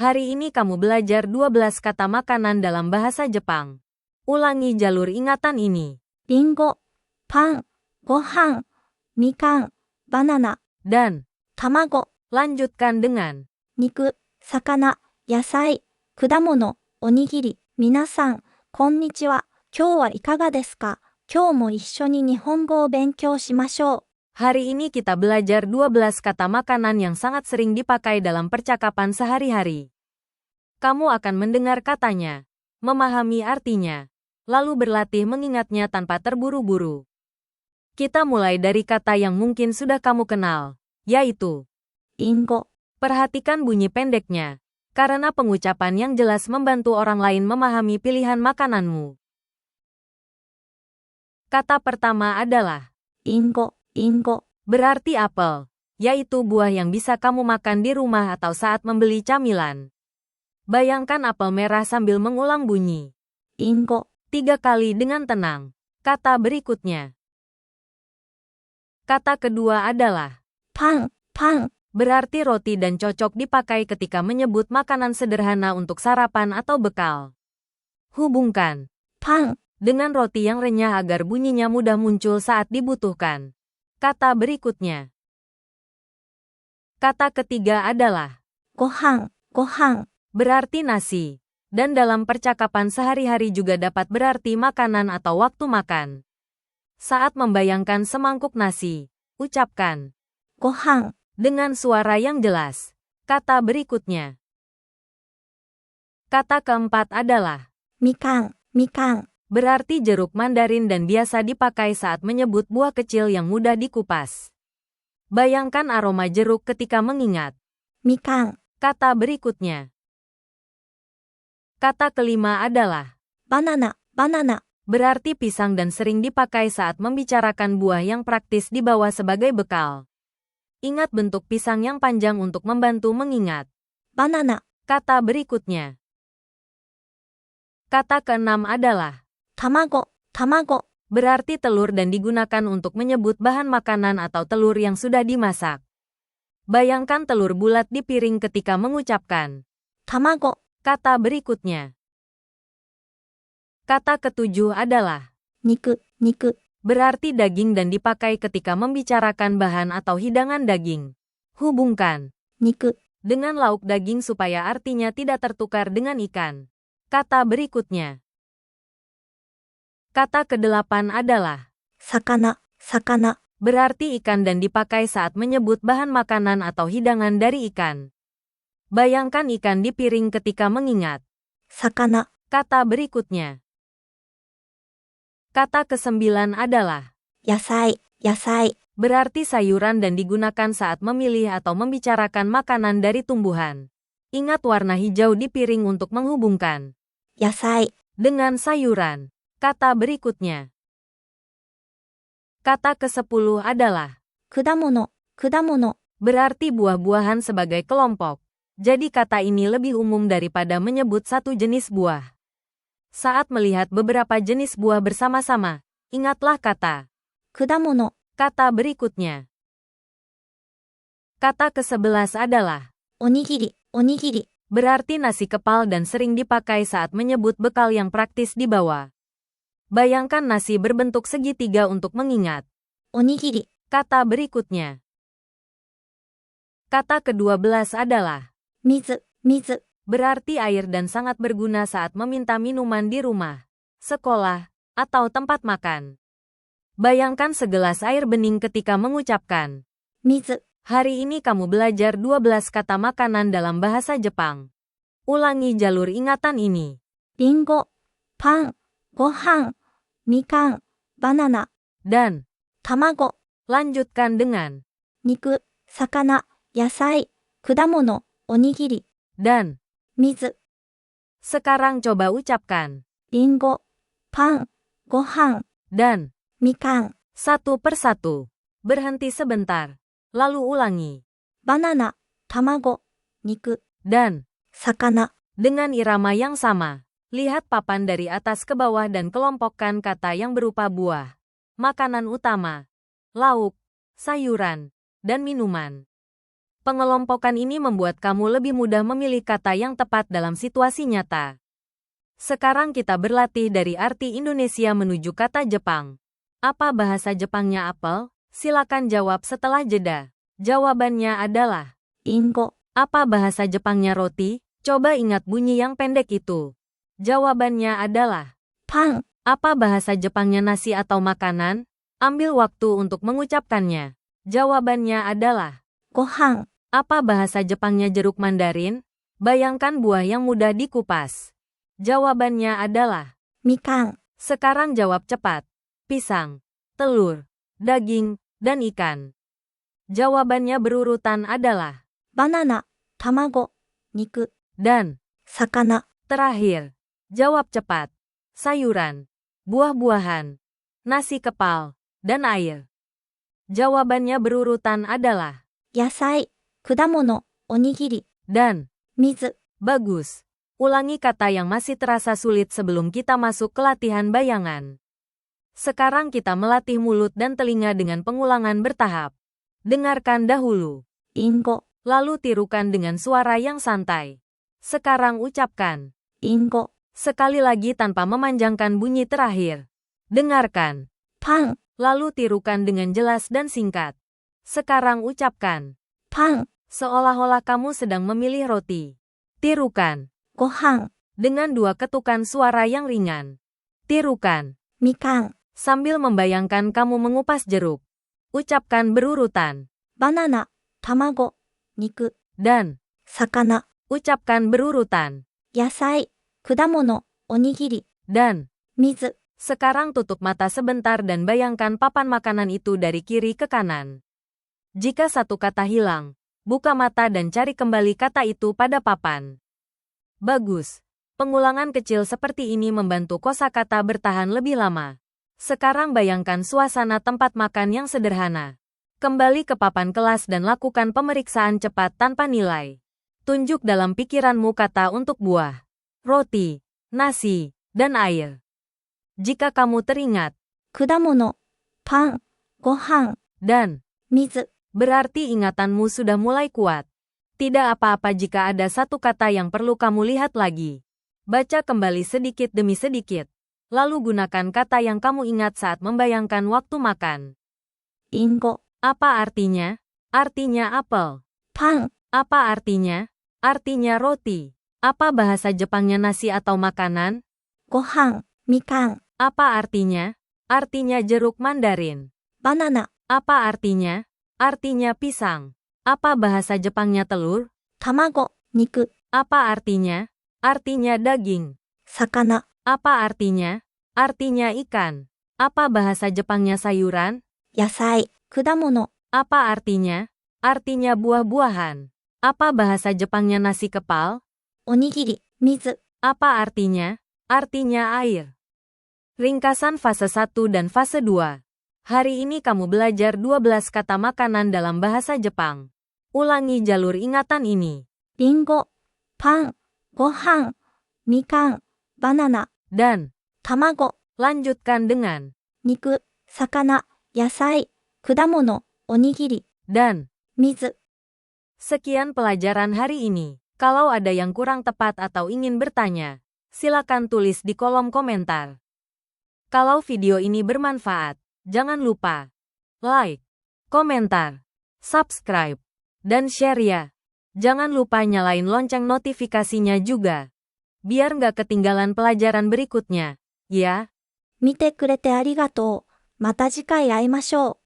Hari ini kamu belajar 12 kata makanan dalam bahasa Jepang. Ulangi jalur ingatan ini. リンゴ、パン、ご飯、みかん、バナナ、 Dan 卵、 lanjutkan dengan 肉、魚、野菜、果物、おにぎり。皆さん、こんにちは。今日はいかがですか？今日も一緒に日本語を勉強しましょう。 Hari ini kita belajar 12 kata makanan yang sangat sering dipakai dalam percakapan sehari-hari. Kamu akan mendengar katanya, memahami artinya, lalu berlatih mengingatnya tanpa terburu-buru. Kita mulai dari kata yang mungkin sudah kamu kenal, yaitu リンゴ、 perhatikan bunyi pendeknya, karena pengucapan yang jelas membantu orang lain memahami pilihan makananmu. Kata pertama adalah リンゴ、リンゴ。 berarti apel, yaitu buah yang bisa kamu makan di rumah atau saat membeli camilan. Bayangkan apel merah sambil mengulang bunyi リンゴ、 3 kali dengan tenang. Kata berikutnya. Kata kedua adalah パン、パン。 berarti roti dan cocok dipakai ketika menyebut makanan sederhana untuk sarapan atau bekal. Hubungkan パン、 dengan roti yang renyah agar bunyinya mudah muncul saat dibutuhkan. Kata berikutnya. Kata ketiga adalah ご飯、ご飯。 berarti nasi, dan dalam percakapan sehari-hari juga dapat berarti makanan atau waktu makan. Saat membayangkan semangkuk nasi, ucapkan ご飯、 dengan suara yang jelas. Kata berikutnya. Kata keempat adalah みかん、みかん。 berarti jeruk mandarin dan biasa dipakai saat menyebut buah kecil yang mudah dikupas. Bayangkan aroma jeruk ketika mengingat みかん、 kata berikutnya. Kata kelima adalah バナナ、バナナ。 berarti pisang dan sering dipakai saat membicarakan buah yang praktis dibawa sebagai bekal. Ingat bentuk pisang yang panjang untuk membantu mengingat. バナナ、 Kata berikutnya. Kata keenam adalah 卵、卵。 berarti telur dan digunakan untuk menyebut bahan makanan atau telur yang sudah dimasak. Bayangkan telur bulat di piring ketika mengucapkan 卵、 kata berikutnya. Kata ketujuh adalah 肉、肉。 berarti daging dan dipakai ketika membicarakan bahan atau hidangan daging. Hubungkan 肉、 dengan lauk daging supaya artinya tidak tertukar dengan ikan. Kata berikutnya. Kata kedelapan adalah 魚、魚。 berarti ikan dan dipakai saat menyebut bahan makanan atau hidangan dari ikan. Bayangkan ikan di piring ketika mengingat 魚、 kata berikutnya. Kata kesembilan adalah 野菜、野菜。 berarti sayuran dan digunakan saat memilih atau membicarakan makanan dari tumbuhan. Ingat warna hijau di piring untuk menghubungkan 野菜、 dengan sayuran. Kata berikutnya. Kata ke-10 adalah 果物、果物。 berarti buah-buahan sebagai kelompok. Jadi kata ini lebih umum daripada menyebut satu jenis buah. Saat melihat beberapa jenis buah bersama-sama, ingatlah kata 果物、 kata berikutnya. Kata ke-11 adalah おにぎり、おにぎり。 berarti nasi kepal dan sering dipakai saat menyebut bekal yang praktis dibawa. Bayangkan nasi berbentuk segitiga untuk mengingat おにぎり、 kata berikutnya. Kata ke-12 adalah 水、水。 berarti air dan sangat berguna saat meminta minuman di rumah, sekolah, atau tempat makan. Bayangkan segelas air bening ketika mengucapkan 水、 hari ini kamu belajar 12 kata makanan dalam bahasa Jepang. Ulangi jalur ingatan ini. リンゴ、パン、ご飯、みかん、バナナ、 Dan 卵、 lanjutkan dengan 肉、魚、野菜、果物、おにぎり、 dan. 水、 Sekarang coba ucapkan リンゴ、パン、ご飯、 dan みかん、 satu persatu. Berhenti sebentar. Lalu ulangi バナナ、卵、肉、 dan 魚。 dengan irama yang sama. Lihat papan dari atas ke bawah dan kelompokkan kata yang berupa buah, makanan utama, lauk, sayuran, dan minuman. Pengelompokan ini membuat kamu lebih mudah memilih kata yang tepat dalam situasi nyata. Sekarang kita berlatih dari arti Indonesia menuju kata Jepang. Apa bahasa Jepangnya apel? Silakan jawab setelah jeda. Jawabannya adalah リンゴ、 apa bahasa Jepangnya roti? Coba ingat bunyi yang pendek itu. Jawabannya adalah パン、 apa bahasa Jepangnya nasi atau makanan? Ambil waktu untuk mengucapkannya. Jawabannya adalah ご飯、 apa bahasa Jepangnya jeruk mandarin? Bayangkan buah yang mudah dikupas. Jawabannya adalah みかん、 sekarang jawab cepat. Pisang, telur, daging, dan ikan. Jawabannya berurutan adalah バナナ、卵、肉、 dan 魚、 terakhir. Jawab cepat. Sayuran, buah-buahan, nasi kepal, dan air. Jawabannya berurutan adalah 野菜、果物、おにぎり、 dan 水、 bagus. Ulangi kata yang masih terasa sulit sebelum kita masuk ke latihan bayangan. Sekarang kita melatih mulut dan telinga dengan pengulangan bertahap. Dengarkan dahulu, リンゴ、 lalu tirukan dengan suara yang santai. Sekarang ucapkan リンゴ、 sekali lagi tanpa memanjangkan bunyi terakhir. Dengarkan, パン、 lalu tirukan dengan jelas dan singkat. Sekarang ucapkan パン、 seolah-olah kamu sedang memilih roti. Tirukan ご飯、 dengan 2 ketukan suara yang ringan. Tirukan みかん、 sambil membayangkan kamu mengupas jeruk. Ucapkan berurutan バナナ、卵、肉、 dan 魚、 ucapkan berurutan 野菜、果物、おにぎり、 dan 水、 sekarang tutup mata sebentar dan bayangkan papan makanan itu dari kiri ke kanan. Jika satu kata hilang, buka mata dan cari kembali kata itu pada papan. Bagus. Pengulangan kecil seperti ini membantu kosakata bertahan lebih lama. Sekarang bayangkan suasana tempat makan yang sederhana. Kembali ke papan kelas dan lakukan pemeriksaan cepat tanpa nilai. Tunjuk dalam pikiranmu kata untuk buah, roti, nasi, dan air. Jika kamu teringat 果物、パン、ご飯、 dan 水、 berarti ingatanmu sudah mulai kuat. Tidak apa-apa jika ada satu kata yang perlu kamu lihat lagi. Baca kembali sedikit demi sedikit. Lalu gunakan kata yang kamu ingat saat membayangkan waktu makan. リンゴ、 Apa artinya? Artinya apel. パン、 Apa artinya? Artinya roti. Apa bahasa Jepangnya nasi atau makanan? ご飯、みかん、 Apa artinya? Artinya jeruk mandarin. バナナ、 Apa artinya? Artinya pisang. Apa bahasa Jepangnya telur? 卵、肉、 Apa artinya? Artinya daging. 魚、 Apa artinya? Artinya ikan. Apa bahasa Jepangnya sayuran? 野菜、果物、 Apa artinya? Artinya buah-buahan. Apa bahasa Jepangnya nasi kepal? おにぎり、水、 Apa artinya? Artinya air. Ringkasan fase 1 dan fase 2. Hari ini kamu belajar 12 kata makanan dalam bahasa Jepang. Ulangi jalur ingatan ini. リンゴ、パン、ご飯、みかん、バナナ、 Dan 卵、 lanjutkan dengan 肉、魚、野菜、果物、おにぎり、 dan. 水。 Sekian pelajaran hari ini. Kalau ada yang kurang tepat atau ingin bertanya, silakan tulis di kolom komentar. Kalau video ini bermanfaat, jangan lupa like, komentar, subscribe, dan share ya. Jangan lupa nyalain lonceng notifikasinya juga. Biar nggak ketinggalan pelajaran berikutnya, ya. 見てくれてありがとう。また次回会いましょう。